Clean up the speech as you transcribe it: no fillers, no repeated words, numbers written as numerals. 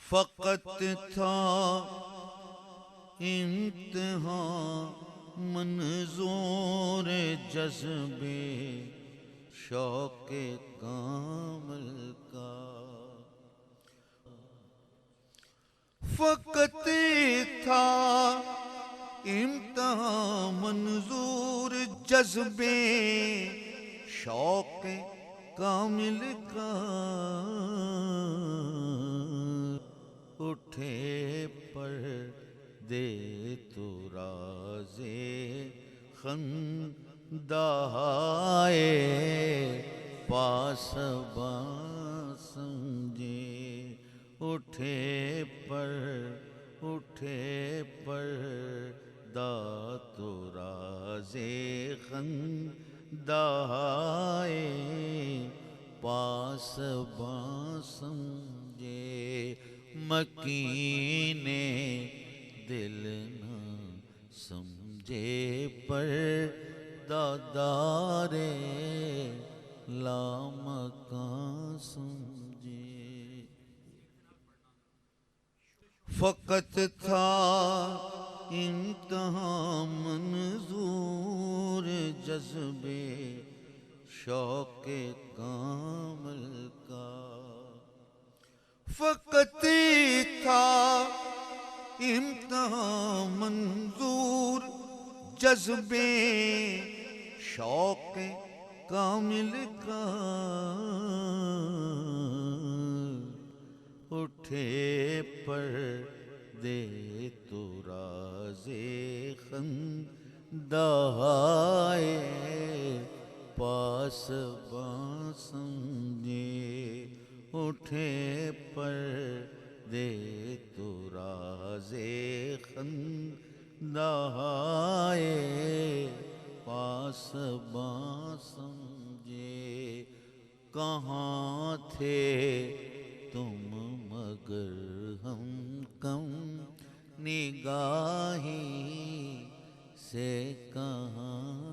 فقط تھا امتحان منظور جذبے شوق کامل کا، فقط تھا امتحان منظور جذبے شوق کامل کا، اٹھے پردے تو رازے خندہائے پاسباں سمجھے، اٹھے پردہ تو رازے خندہائے پاسباں سمجھے، مکین دل نہ سمجھے پردہ دار لامکاں سمجھے، فقط تھا امتحان منظور جذبے شوق کامل کا، فقط تھا امتحان منظور جذبے شوق کامل کا، اٹھے پردے تو رازے خندہائے پاسباں سمجھے، اٹھے پردے تو رازے خندہائے پاسباں سمجھے، کہاں تھے تم مگر ہم کم نگاہی سے کہاں